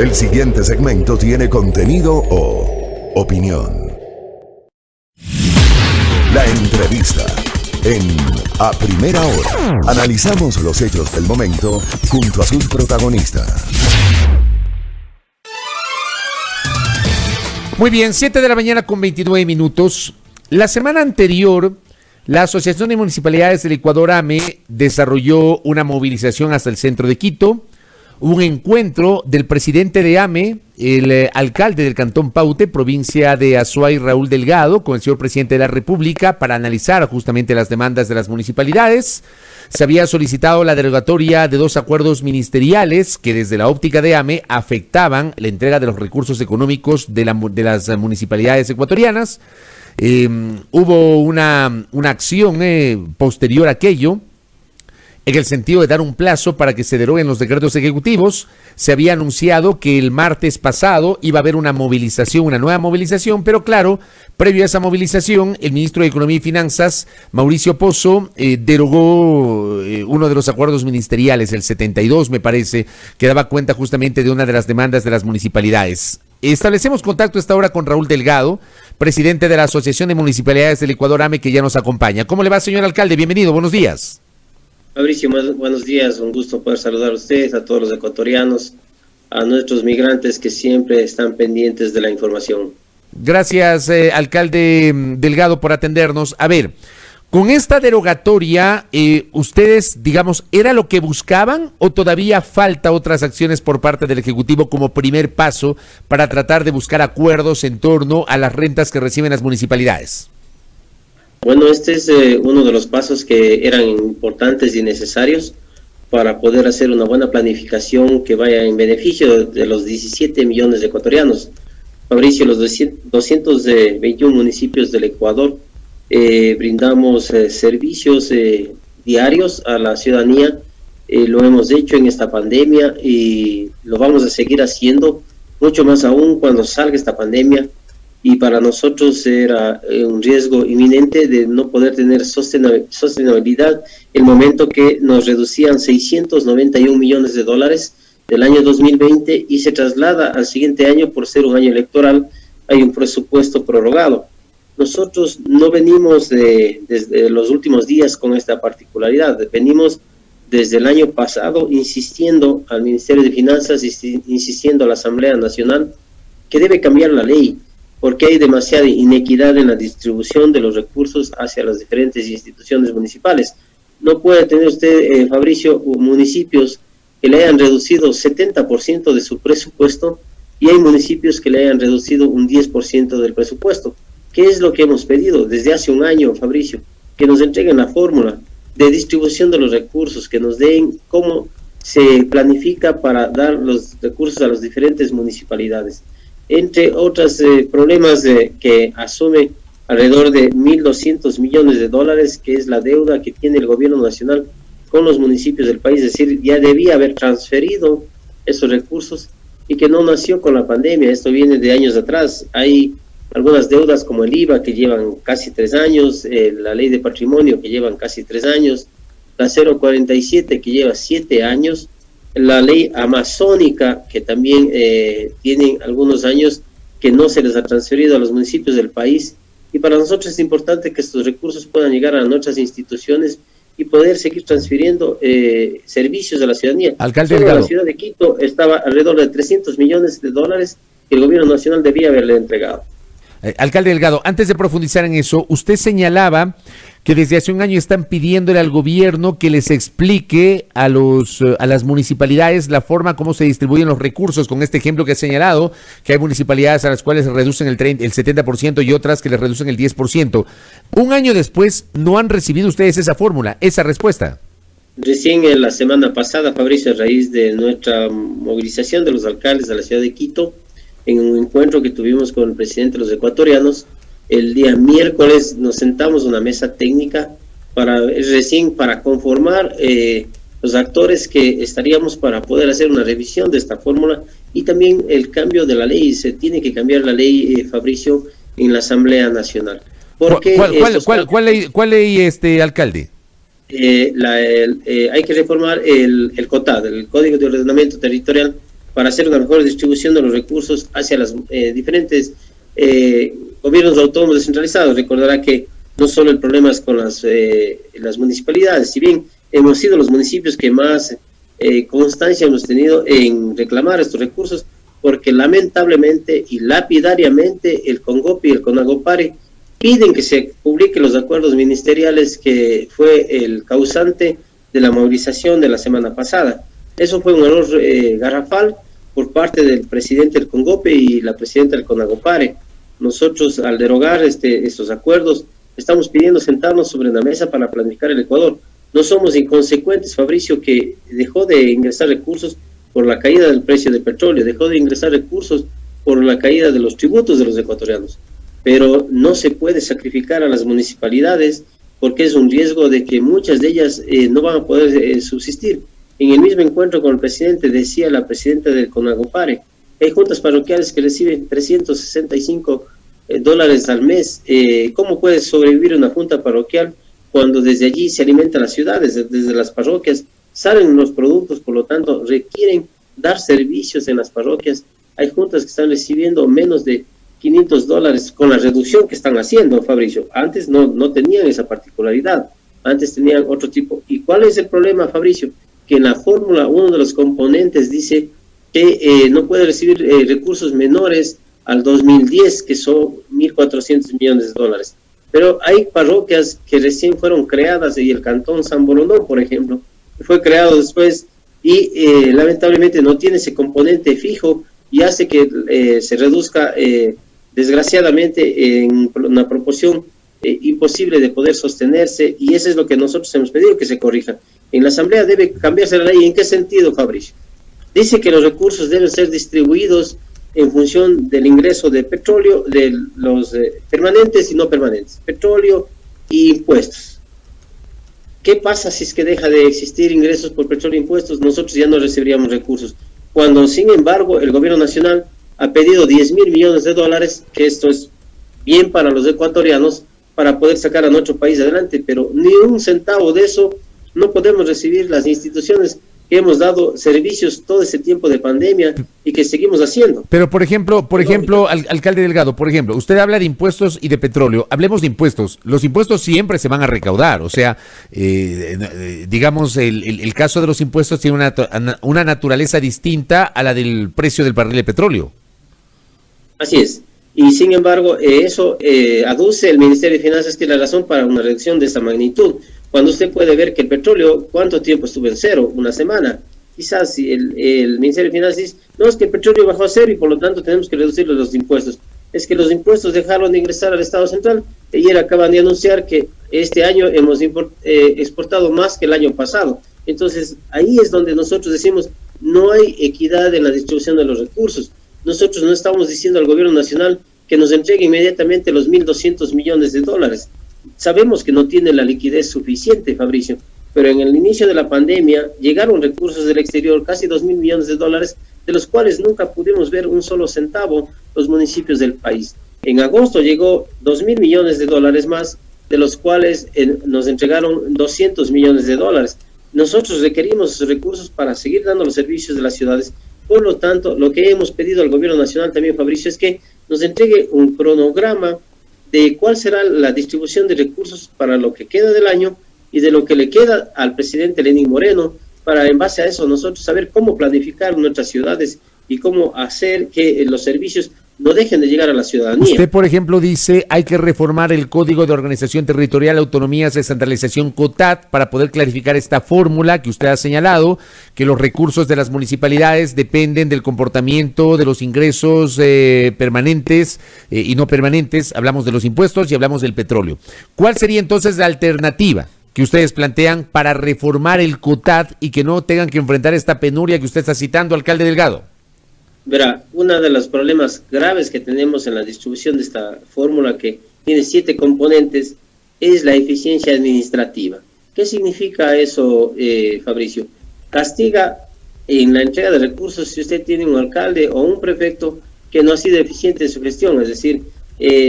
El siguiente segmento tiene contenido o opinión. La entrevista en A Primera Hora. Analizamos los hechos del momento junto a sus protagonistas. Muy bien, 7 de la mañana con 29 minutos. La semana anterior, la Asociación de Municipalidades del Ecuador, AME, desarrolló una movilización hasta el centro de Quito. Hubo un encuentro del presidente de AME, el alcalde del Cantón Paute, provincia de Azuay, Raúl Delgado, con el señor presidente de la República para analizar justamente las demandas de las municipalidades. Se había solicitado la derogatoria de 2 acuerdos ministeriales que desde la óptica de AME afectaban la entrega de los recursos económicos de las municipalidades ecuatorianas. Hubo una acción posterior a aquello, en el sentido de dar un plazo para que se deroguen los decretos ejecutivos. Se había anunciado que el martes pasado iba a haber una nueva movilización, pero claro, previo a esa movilización, el ministro de Economía y Finanzas, Mauricio Pozo, derogó uno de los acuerdos ministeriales, el 72 me parece, que daba cuenta justamente de una de las demandas de las municipalidades. Establecemos contacto a esta hora con Raúl Delgado, presidente de la Asociación de Municipalidades del Ecuador, AME, que ya nos acompaña. ¿Cómo le va, señor alcalde? Bienvenido, buenos días. Fabricio, buenos días, un gusto poder saludar a ustedes, a todos los ecuatorianos, a nuestros migrantes que siempre están pendientes de la información. Gracias, alcalde Delgado, por atendernos. A ver, con esta derogatoria, ¿ustedes, digamos, era lo que buscaban o todavía falta otras acciones por parte del Ejecutivo como primer paso para tratar de buscar acuerdos en torno a las rentas que reciben las municipalidades? Bueno, este es uno de los pasos que eran importantes y necesarios para poder hacer una buena planificación que vaya en beneficio de los 17 millones de ecuatorianos. Fabricio, los 221 municipios del Ecuador brindamos servicios diarios a la ciudadanía. Lo hemos hecho en esta pandemia y lo vamos a seguir haciendo, mucho más aún cuando salga esta pandemia. Y para nosotros era un riesgo inminente de no poder tener sostenibilidad el momento que nos reducían 691 millones de dólares del año 2020 y se traslada al siguiente año por ser un año electoral. Hay un presupuesto prorrogado. Nosotros no venimos desde los últimos días con esta particularidad, venimos desde el año pasado insistiendo al Ministerio de Finanzas, insistiendo a la Asamblea Nacional que debe cambiar la ley, porque hay demasiada inequidad en la distribución de los recursos hacia las diferentes instituciones municipales. No puede tener usted, Fabricio, municipios que le hayan reducido 70% de su presupuesto y hay municipios que le hayan reducido un 10% del presupuesto. ¿Qué es lo que hemos pedido desde hace un año, Fabricio? Que nos entreguen la fórmula de distribución de los recursos, que nos den cómo se planifica para dar los recursos a las diferentes municipalidades. Entre otros problemas que asume alrededor de 1.200 millones de dólares, que es la deuda que tiene el gobierno nacional con los municipios del país, es decir, ya debía haber transferido esos recursos y que no nació con la pandemia, esto viene de años atrás. Hay algunas deudas como el IVA que llevan casi 3 años, la ley de patrimonio que llevan casi 3 años, la 047 que lleva 7 años, la ley amazónica, que también tienen algunos años que no se les ha transferido a los municipios del país. Y para nosotros es importante que estos recursos puedan llegar a nuestras instituciones y poder seguir transfiriendo servicios a la ciudadanía. Alcalde Solo Delgado. la ciudad de Quito estaba alrededor de 300 millones de dólares que el gobierno nacional debía haberle entregado. Alcalde Delgado, antes de profundizar en eso, usted señalaba que desde hace un año están pidiéndole al gobierno que les explique a las municipalidades la forma como se distribuyen los recursos, con este ejemplo que ha señalado, que hay municipalidades a las cuales se reducen el 70% y otras que les reducen el 10%. Un año después, ¿no han recibido ustedes esa fórmula, esa respuesta? Recién en la semana pasada, Fabricio, a raíz de nuestra movilización de los alcaldes de la ciudad de Quito, en un encuentro que tuvimos con el presidente de los ecuatorianos, el día miércoles nos sentamos en una mesa técnica para conformar los actores que estaríamos para poder hacer una revisión de esta fórmula y también el cambio de la ley. Se tiene que cambiar la ley, Fabricio, en la Asamblea Nacional. ¿Cuál ley, alcalde? Hay que reformar el COTAD, el Código de Ordenamiento Territorial, para hacer una mejor distribución de los recursos hacia los diferentes gobiernos autónomos descentralizados. Recordará que no solo el problema es con las municipalidades, si bien hemos sido los municipios que más constancia hemos tenido en reclamar estos recursos, porque lamentablemente y lapidariamente el CONGOPE y el CONAGOPARE piden que se publiquen los acuerdos ministeriales que fue el causante de la movilización de la semana pasada. Eso fue un error garrafal por parte del presidente del CONGOPE y la presidenta del CONAGOPARE. Nosotros, al derogar estos acuerdos, estamos pidiendo sentarnos sobre la mesa para planificar el Ecuador. No somos inconsecuentes, Fabricio, que dejó de ingresar recursos por la caída del precio del petróleo, dejó de ingresar recursos por la caída de los tributos de los ecuatorianos. Pero no se puede sacrificar a las municipalidades porque es un riesgo de que muchas de ellas no van a poder subsistir. En el mismo encuentro con el presidente decía la presidenta del CONAGOPARE, hay juntas parroquiales que reciben $365 al mes. ¿Cómo puede sobrevivir una junta parroquial cuando desde allí se alimentan las ciudades, desde las parroquias salen los productos, por lo tanto requieren dar servicios en las parroquias? Hay juntas que están recibiendo menos de $500 con la reducción que están haciendo, Fabricio. Antes no tenían esa particularidad, antes tenían otro tipo. ¿Y cuál es el problema, Fabricio? Que en la fórmula uno de los componentes dice que no puede recibir recursos menores al 2010, que son $1.400 millones. Pero hay parroquias que recién fueron creadas, y el cantón San Borondón, por ejemplo, fue creado después y lamentablemente no tiene ese componente fijo y hace que se reduzca desgraciadamente en una proporción imposible de poder sostenerse, y eso es lo que nosotros hemos pedido que se corrija. En la Asamblea debe cambiarse la ley. ¿En qué sentido, Fabricio? Dice que los recursos deben ser distribuidos en función del ingreso de petróleo, de los permanentes y no permanentes, petróleo y impuestos. ¿Qué pasa si es que deja de existir ingresos por petróleo e impuestos? Nosotros ya no recibiríamos recursos. Cuando, sin embargo, el gobierno nacional ha pedido $10.000 millones, que esto es bien para los ecuatorianos, para poder sacar a nuestro país adelante, pero ni un centavo de eso no podemos recibir las instituciones que hemos dado servicios todo ese tiempo de pandemia y que seguimos haciendo. Pero, por ejemplo, alcalde Delgado, por ejemplo, usted habla de impuestos y de petróleo. Hablemos de impuestos. Los impuestos siempre se van a recaudar. O sea, digamos, el caso de los impuestos tiene una naturaleza distinta a la del precio del barril de petróleo. Así es. Y sin embargo, eso aduce el Ministerio de Finanzas que es la razón para una reducción de esta magnitud. Cuando usted puede ver que el petróleo, ¿cuánto tiempo estuvo en cero? Una semana. Quizás si el Ministerio de Finanzas dice, no, es que el petróleo bajó a cero y por lo tanto tenemos que reducir los impuestos. Es que los impuestos dejaron de ingresar al Estado Central. Ayer acaban de anunciar que este año hemos exportado más que el año pasado. Entonces, ahí es donde nosotros decimos, no hay equidad en la distribución de los recursos. Nosotros no estamos diciendo al gobierno nacional que nos entregue inmediatamente los $1.200 millones. Sabemos que no tiene la liquidez suficiente, Fabricio, pero en el inicio de la pandemia llegaron recursos del exterior, casi $2.000 millones, de los cuales nunca pudimos ver un solo centavo los municipios del país. En agosto llegó $2.000 millones más, de los cuales nos entregaron $200 millones. Nosotros requerimos esos recursos para seguir dando los servicios de las ciudades. Por lo tanto, lo que hemos pedido al gobierno nacional también, Fabricio, es que nos entregue un cronograma de cuál será la distribución de recursos para lo que queda del año y de lo que le queda al presidente Lenín Moreno, para en base a eso nosotros saber cómo planificar nuestras ciudades y cómo hacer que los servicios no dejen de llegar a la ciudadanía. Usted, por ejemplo, dice hay que reformar el Código de Organización Territorial, Autonomías, Descentralización, COTAD, para poder clarificar esta fórmula que usted ha señalado, que los recursos de las municipalidades dependen del comportamiento de los ingresos permanentes y no permanentes. Hablamos de los impuestos y hablamos del petróleo. ¿Cuál sería entonces la alternativa que ustedes plantean para reformar el COTAD y que no tengan que enfrentar esta penuria que usted está citando, alcalde Delgado? Verá, uno de los problemas graves que tenemos en la distribución de esta fórmula, que tiene 7 componentes, es la eficiencia administrativa. ¿Qué significa eso, Fabricio? Castiga en la entrega de recursos si usted tiene un alcalde o un prefecto que no ha sido eficiente en su gestión, es decir,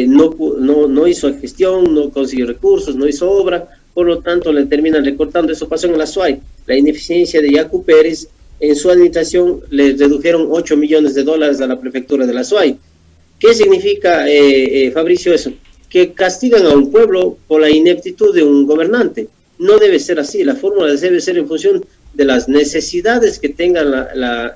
no hizo gestión, no consiguió recursos, no hizo obra, por lo tanto le terminan recortando. Eso pasó en la SUAY, la ineficiencia de Yacu Pérez, en su administración le redujeron 8 millones de dólares a la prefectura de la SUAY. ¿Qué significa, Fabricio, eso? Que castigan a un pueblo por la ineptitud de un gobernante. No debe ser así, la fórmula debe ser en función de las necesidades que tengan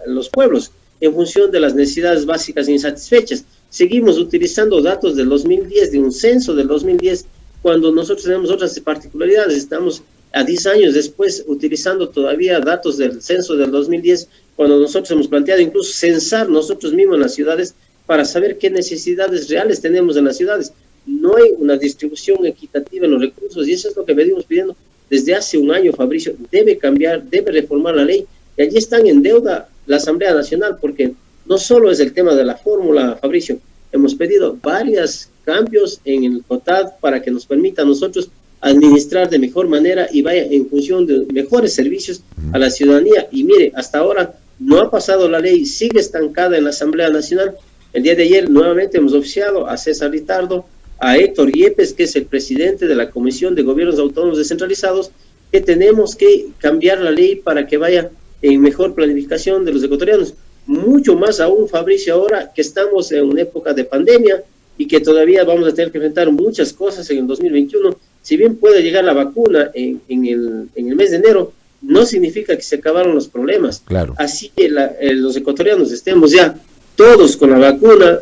los pueblos, en función de las necesidades básicas insatisfechas. Seguimos utilizando datos del 2010, de un censo del 2010, cuando nosotros tenemos otras particularidades. Estamos a 10 años después utilizando todavía datos del censo del 2010, cuando nosotros hemos planteado incluso censar nosotros mismos en las ciudades para saber qué necesidades reales tenemos en las ciudades. No hay una distribución equitativa en los recursos y eso es lo que venimos pidiendo desde hace un año, Fabricio. Debe cambiar, debe reformar la ley y allí están en deuda la Asamblea Nacional, porque no solo es el tema de la fórmula, Fabricio, hemos pedido varios cambios en el COTAD para que nos permita a nosotros administrar de mejor manera y vaya en función de mejores servicios a la ciudadanía. Y mire, hasta ahora no ha pasado la ley, sigue estancada en la Asamblea Nacional. El día de ayer nuevamente hemos oficiado a César Ritardo, a Héctor Yepes, que es el presidente de la Comisión de Gobiernos Autónomos Descentralizados, que tenemos que cambiar la ley para que vaya en mejor planificación de los ecuatorianos. Mucho más aún, Fabricio, ahora que estamos en una época de pandemia y que todavía vamos a tener que enfrentar muchas cosas en el 2021. Si bien puede llegar la vacuna en el mes de enero, no significa que se acabaron los problemas. Claro. Así que los ecuatorianos estemos ya todos con la vacuna,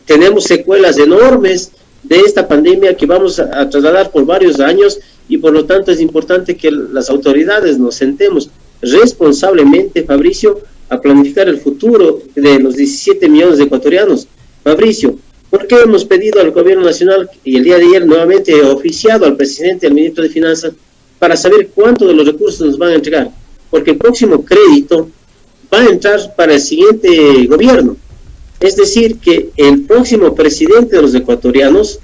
tenemos secuelas enormes de esta pandemia que vamos a trasladar por varios años y por lo tanto es importante que las autoridades nos sentemos responsablemente, Fabricio, a planificar el futuro de los 17 millones de ecuatorianos. Fabricio, ¿por qué hemos pedido al gobierno nacional y el día de ayer nuevamente he oficiado al presidente y al ministro de Finanzas para saber cuánto de los recursos nos van a entregar? Porque el próximo crédito va a entrar para el siguiente gobierno. Es decir, que el próximo presidente de los ecuatorianos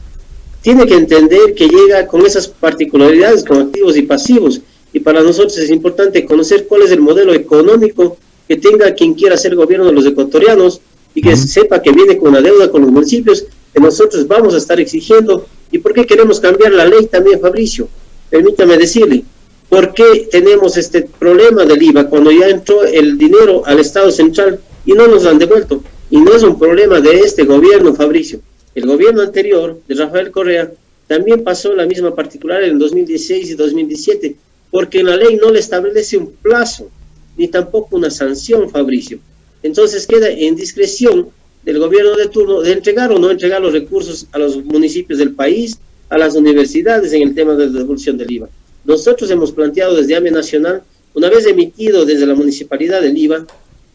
tiene que entender que llega con esas particularidades, con activos y pasivos. Y para nosotros es importante conocer cuál es el modelo económico que tenga quien quiera ser gobierno de los ecuatorianos y que sepa que viene con una deuda con los municipios que nosotros vamos a estar exigiendo. ¿Y por qué queremos cambiar la ley también, Fabricio? Permítame decirle, ¿por qué tenemos este problema del IVA cuando ya entró el dinero al Estado central y no nos lo han devuelto? Y no es un problema de este gobierno, Fabricio. El gobierno anterior, de Rafael Correa, también pasó la misma particular en 2016 y 2017, porque en la ley no le establece un plazo, ni tampoco una sanción, Fabricio. Entonces queda en discreción del gobierno de turno de entregar o no entregar los recursos a los municipios del país, a las universidades en el tema de la devolución del IVA. Nosotros hemos planteado desde AME Nacional, una vez emitido desde la municipalidad del IVA,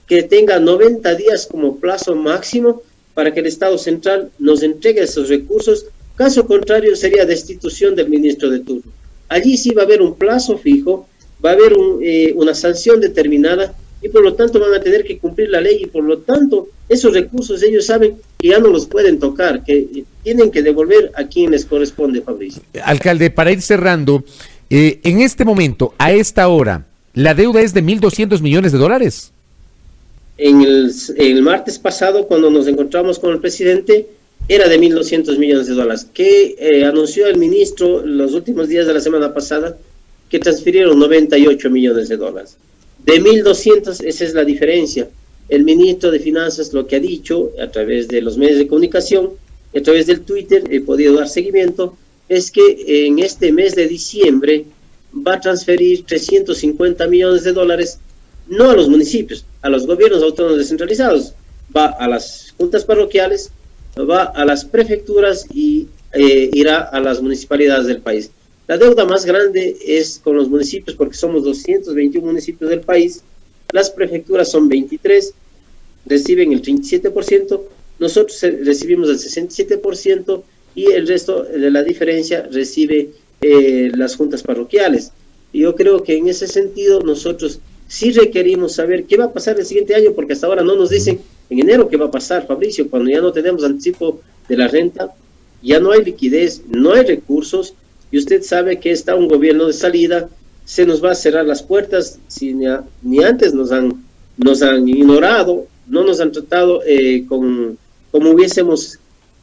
que tenga 90 días como plazo máximo para que el Estado central nos entregue esos recursos. Caso contrario, sería destitución del ministro de turno. Allí sí va a haber un plazo fijo, va a haber una sanción determinada y por lo tanto van a tener que cumplir la ley y por lo tanto esos recursos ellos saben que ya no los pueden tocar, que tienen que devolver a quien les corresponde, Fabricio. Alcalde, para ir cerrando, en este momento, a esta hora, la deuda es de 1.200 millones de dólares. En el martes pasado, cuando nos encontramos con el presidente, era de 1.200 millones de dólares, que anunció el ministro los últimos días de la semana pasada que transfirieron 98 millones de dólares. De 1.200, esa es la diferencia. El ministro de Finanzas lo que ha dicho a través de los medios de comunicación, a través del Twitter, he podido dar seguimiento, es que en este mes de diciembre va a transferir 350 millones de dólares, no a los municipios, a los gobiernos autónomos descentralizados, va a las juntas parroquiales, va a las prefecturas y irá a las municipalidades del país. La deuda más grande es con los municipios porque somos 221 municipios del país, las prefecturas son 23, reciben el 37%, nosotros recibimos el 67% y el resto de la diferencia recibe las juntas parroquiales. Y yo creo que en ese sentido nosotros sí requerimos saber qué va a pasar el siguiente año, porque hasta ahora no nos dicen en enero qué va a pasar, Fabricio, cuando ya no tenemos anticipo de la renta, ya no hay liquidez, no hay recursos, y usted sabe que está un gobierno de salida, se nos va a cerrar las puertas, si ni antes nos han ignorado, no nos han tratado como hubiésemos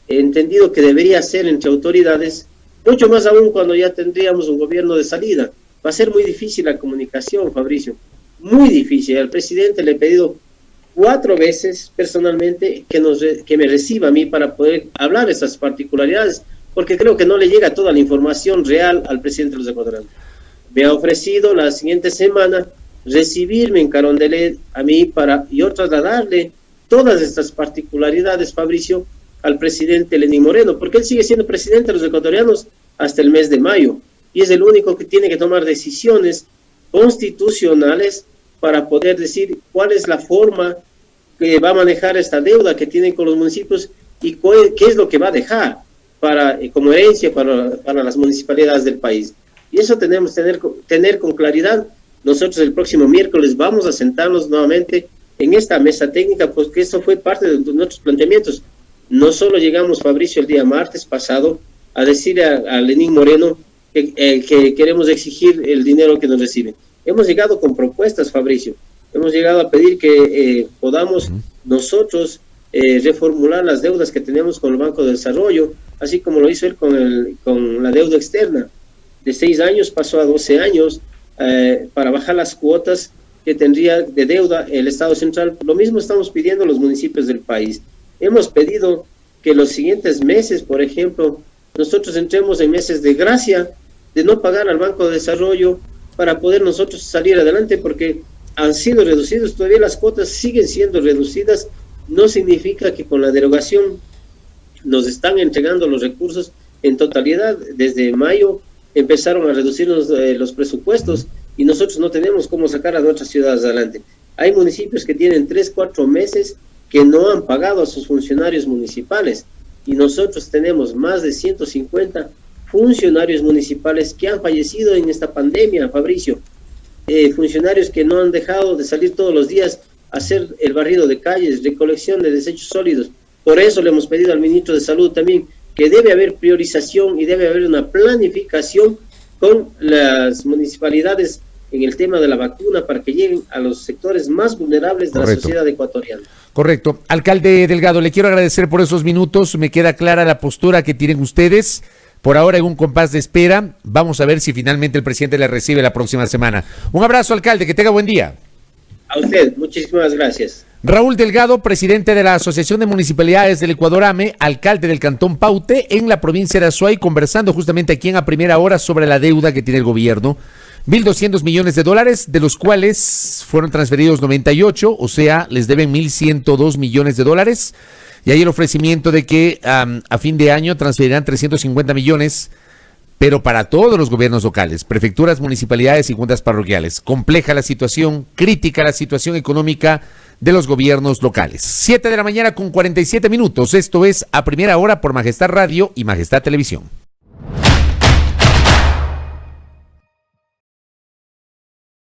entendido que debería ser entre autoridades, mucho más aún cuando ya tendríamos un gobierno de salida. Va a ser muy difícil la comunicación, Fabricio. muy difícil. Al presidente le he pedido 4 veces personalmente que me reciba a mí para poder hablar de esas particularidades, porque creo que no le llega toda la información real al presidente de los ecuatorianos. Me ha ofrecido la siguiente semana recibirme en Carondelet a mí para yo trasladarle todas estas particularidades, Fabricio, al presidente Lenín Moreno, porque él sigue siendo presidente de los ecuatorianos hasta el mes de mayo, y es el único que tiene que tomar decisiones constitucionales para poder decir cuál es la forma que va a manejar esta deuda que tienen con los municipios y qué es lo que va a dejar como herencia para las municipalidades del país. Y eso tenemos que tener con claridad. Nosotros el próximo miércoles vamos a sentarnos nuevamente en esta mesa técnica, porque eso fue parte de nuestros planteamientos. No solo llegamos, Fabricio, el día martes pasado a decirle a Lenín Moreno que queremos exigir el dinero que nos reciben. Hemos llegado con propuestas, Fabricio. Hemos llegado a pedir que podamos nosotros reformular las deudas que tenemos con el Banco de Desarrollo, así como lo hizo él con la deuda externa. De 6 años pasó a 12 años para bajar las cuotas que tendría de deuda el Estado central. Lo mismo estamos pidiendo a los municipios del país. Hemos pedido que los siguientes meses, por ejemplo, nosotros entremos en meses de gracia, de no pagar al Banco de Desarrollo para poder nosotros salir adelante, porque han sido reducidos, todavía las cuotas siguen siendo reducidas. No significa que con la derogación nos están entregando los recursos en totalidad. Desde mayo empezaron a reducirnos los presupuestos y nosotros no tenemos cómo sacar a nuestras ciudades adelante. Hay municipios que tienen 3-4 meses que no han pagado a sus funcionarios municipales, y nosotros tenemos más de 150 funcionarios municipales que han fallecido en esta pandemia, Fabricio. Funcionarios que no han dejado de salir todos los días a hacer el barrido de calles, recolección de desechos sólidos. Por eso le hemos pedido al ministro de Salud también que debe haber priorización y debe haber una planificación con las municipalidades en el tema de la vacuna para que lleguen a los sectores más vulnerables de la sociedad ecuatoriana. Correcto. Alcalde Delgado, le quiero agradecer por esos minutos. Me queda clara la postura que tienen ustedes. Por ahora en un compás de espera. Vamos a ver si finalmente el presidente le recibe la próxima semana. Un abrazo, alcalde. Que tenga buen día. A usted. Muchísimas gracias. Raúl Delgado, presidente de la Asociación de Municipalidades del Ecuador, AME, alcalde del Cantón Paute, en la provincia de Azuay, conversando justamente aquí en A Primera Hora sobre la deuda que tiene el gobierno. 1.200 millones de dólares, de los cuales fueron transferidos 98, o sea, les deben 1.102 millones de dólares. Y hay el ofrecimiento de que a fin de año transferirán 350 millones, pero para todos los gobiernos locales, prefecturas, municipalidades y juntas parroquiales. Compleja la situación, crítica la situación económica de los gobiernos locales. 7 de la mañana con 47 minutos. Esto es A Primera Hora por Majestad Radio y Majestad Televisión.